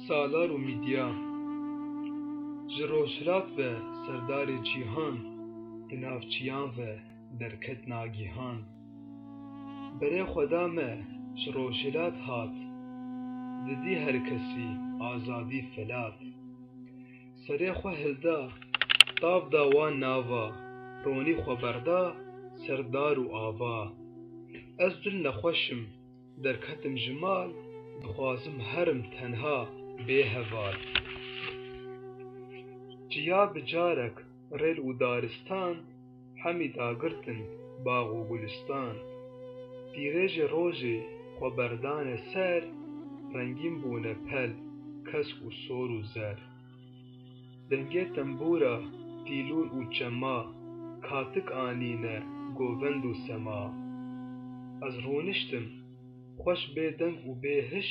سالار و میدیا ji rojhilat ve serdarê cîhan di navçiyan ve derket nagîhan. Berê xweda me ji rojhilat hat, didî her kesî azadî felat. Serê xwe hilda, tav da wan nava, ronî xwe berda, serdar û ava. Ez dil nexweşim, derketim ji mal, dixwazim herim tenha bê heval. Ciya bi carek rêl û daristan, hemî dagirtin bax û gulistan. Dîrêjê rojê xwe berdane ser, rengîn bûne pel, kesk û sor û zer. Dengê tembûra, tîlûr û çema, katik anîne govend û sema. Ez rûniştim, xweş bê deng û bê hiş,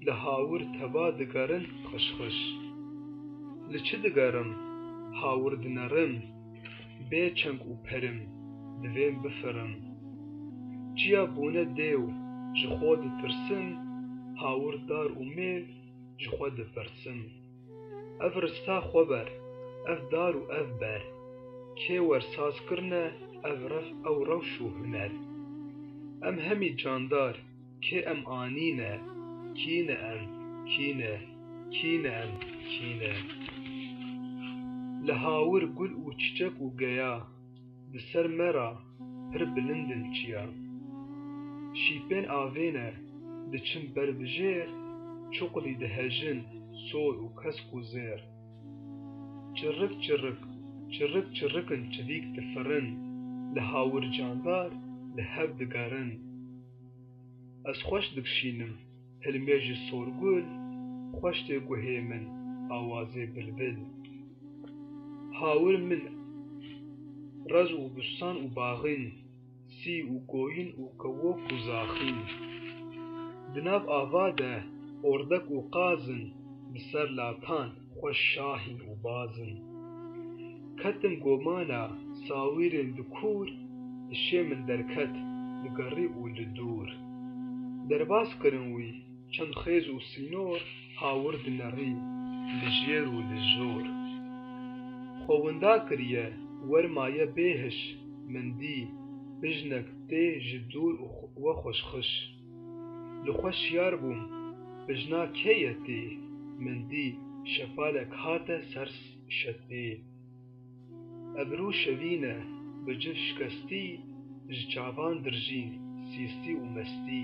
li hawir teba digerin xweş-xweş. Li çi digerim, hawir dinerim, bê çeng û perim, divêm bifirim. Çiya bûne dêw, ji xwe ditirsim, hawirdar û mêv, ji xwe dipirsim. Ev rista xwe ber, ev dar û ev ber, kê wersaz kirine ew rewş û huner. Em hemî candar, kê em anîne, kîne em, kîne, kîne em, kîne. Li hawir gul û çîçek û geya, di ser me ra pir bilindin çiya. Şîpên avê ne, diçin ber bi jêr, çuqulî dihejin sor û kesk û zêr. Çirrik çirrik, çirrik çirrikin çivîk difirin, li hawir candar, li hev digerin. Ez xweş dikşînim, hilmê ji sorgul, xweş tê guhê min, awazê bilbil. Hawir min rez û bustan û baxîn, sî û goyîn û kewok û zaxîn. Di nav ava de ordek û qazin, bi ser latan xweş şahîn û bazin. Ketim gomana sawîrên di kûr, dişê min derket li gerî û li dûr. Derbas kirin wî çend xêz û sînor, hawir dinerî li jêr û li jor. Xwe winda kiriye wermaye bêhiş, min dî bijinek tê ji dûr we xweşxiş. Li xwe şiyar bûm, bijna kê ye tê, min dî şefalek hate ser şetê. Ebrû şevîne bi civ şikestî, ji çavan dirjîn sîstî û mestî.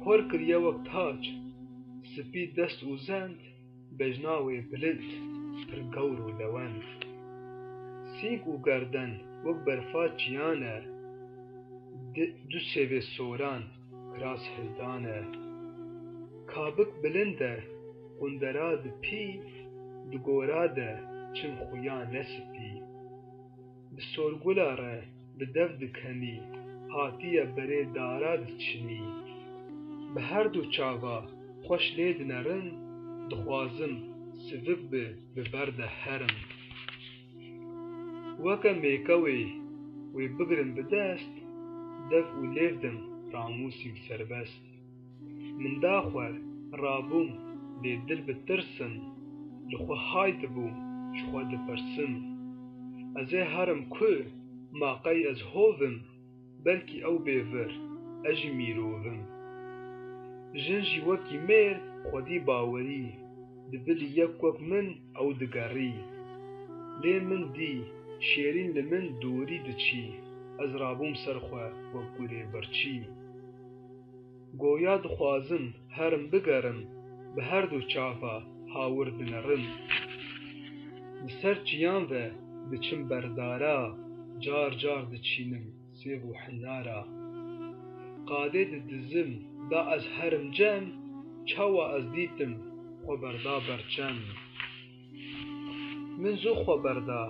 Hor kiriye wek tac, spî dest û zend, bejna wê bilind, pir gewr û lewend. Sînگ û gerden wek berfa çiyan e, du sêvê soran kiraz hildan e. Kabik bilind e, xwendera di pî, di gora de çim xuya nesipî. Bi sorgula re bi dev dikenî, hatiye berê dara diçinî. Bi her du çava xweş lê dinerin, dixwazim sivik bi ber de herim. Weke mêkewê wê bigirin bi dest, dev û lêv dim ramûsîm serbest. Min daxwe rabûm lê dil bi tirsim, li xwe hay dibûm ji xwe dipirsim. Ez ê herim ku maqey ez hovim, belkî ew bêvir, ez jî mîrovim. Jin jî wekî mêr xwedî bawerî, dibilî yek wek min ew digerî. Lê min dî şêrîn li min dûrî diçî, ez rabûm ser xwe wek gulê birçî. Goya dixwazim herim bigerim, bi her du çava hawir dinerim. Li ser çiyan ve diçim berdara, car car diçînim sêv û hinara. Qadê didizim da ez herim cem, çawa ez dîtim xwe berda berçem. Min zû xwe berda,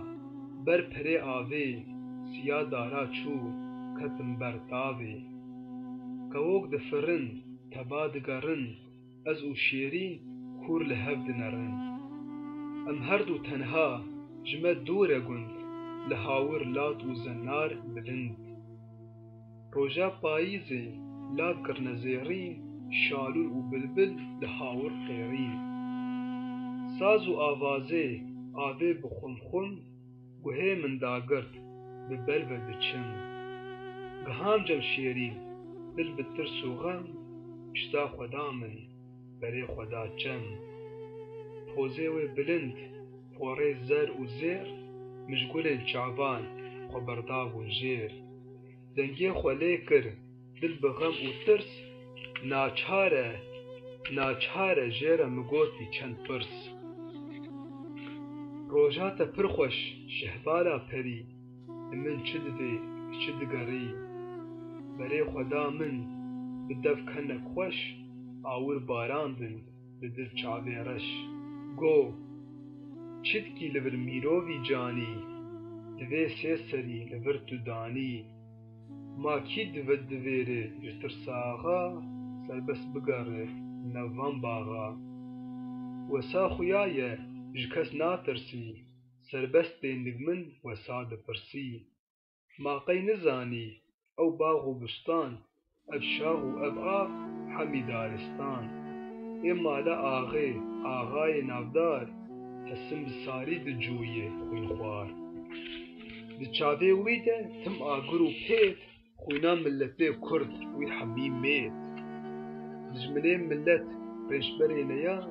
ber perê avê, siya dara çû, ketim ber tavê. Kewok difirin, teba digerin, ez û şêrîn kûr li hev dinerin. Em her du tenha, ji me dûr e gund, li hawir lat û zenar bilind. Roja payîzê lat kirine zêrîn, شالو و بلبل لهاور خيرين ساز و آوازه آوه بخم خم گوهه من داگرد ببل و بچم گهام جم شیرین دل بترس و غم اشتا خدا من بری خدا چم پوزه و بلند پوره زر و زیر مشغول چعبان خبرداغ و جیر دنگی خوله کر دل بغم و ترس ناچاره جیره مگوتی چند پرس روجاتا پرخوش شهبالا پری من چه دوی چه دگری بری خدا من بدف کنک خوش آور باراندن بدل چاویرش گو چتکی لبر میروی جانی دوی سیسری لبر تو دانی ما کی دود دویره جتر ساغا سربس بگره نوان باغا وسا خویایه جکس ناترسی سربست بینگمن وسا دپرسی ما قی نزانی او باغ و بستان اب شاغ و اب آب حمی دارستان اما لا آغای نافدار هسم بساری دجویه خوین خوار دچاوه ویده تم آگر و پیت خوینا ملته کرد وی حمی میت دجمنه ملت رشبری نیار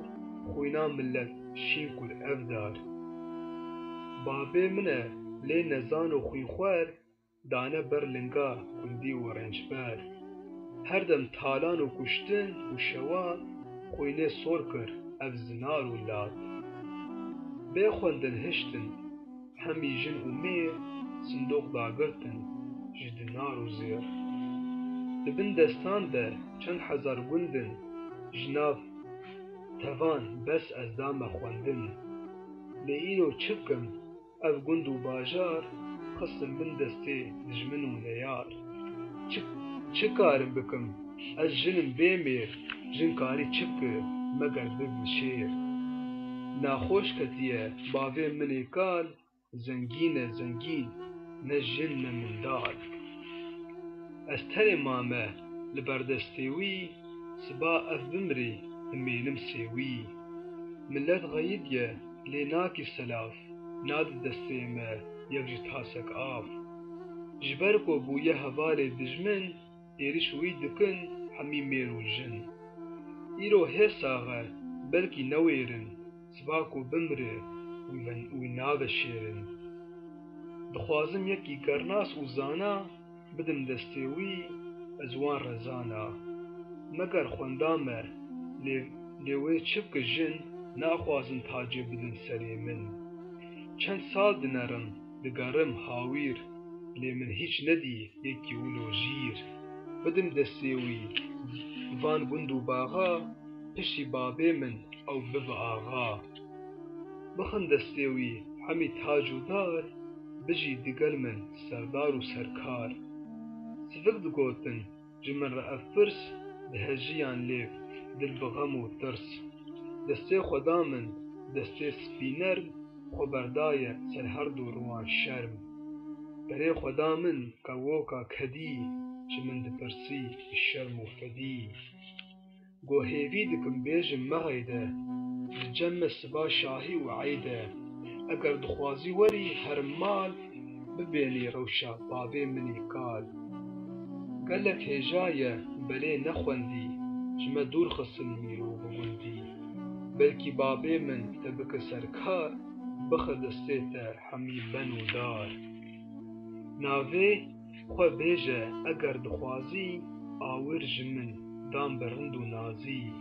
خوینا ملت شین کل افدار بابه منه لی نزان و خوین خوار دانه برلنگا کندی و رنجبر هر دم تالان و کشتن و شوان خوینه سور کر اف زنار و لات بخوندن هشتن همی جن و میر صندوق داگرتن جدنار و زیر دبن دستان ده چند هزار گندن جناف توان بس از دام خوندن لئینو چبکم اف گند و باجار خصم بن دسته دجمن و نیار چه کارم بکم از جنم بیمیر جن کاری چبکه مگر ببن شیر ناخوش کتیه باوی منی کال زنگین نه جن نه مندال از تر مامه لبردستیوی سبا اف بمری امینم سیوی ملت غیدیه لیناکی سلاف ناد دستیمه یک تاسک آف جبرکو بویه هوال دجمن ایریش وی دکن همی میرو جن ایرو هساغه بلکی نویرن سباکو بمره وی ناو شیرن دخوازم یکی گرناس و زانا بدم دستیوی ازوان رزانا مگر خوندامه لیوی چبک جن ناخوازن تاجه بدن سری من چند سال دنرم دگرم هاویر لی من هیچ ندی یکی ولو جیر بدم دستیوی وان گندو باغا پشی بابه من او بب آغا بخن دستیوی همی تاج و دار بجی دگل من سردار و سرکار سفق دگوتن جمن را افرس دهجیان لیف دل بغم و ترس دسته خدا من دسته سپینر خبردایه سر هر دو روان شرم بره خدا من کاوکا کدی جمن دپرسی شرم و فدی گو هیوی دکم بیجم مغیده جمع سبا شاهی و عیده اگر دخوازی وری هر مال ببینی روشا بابه منی کال قالك هجایه بله نخوندی جمع دور خسن میرو بگندی بلکی بابه من تبک سرکار بخدستیتا همی بن و دار ناوی خو بیجه اگر دخوازی آور جمن دام برند و نازی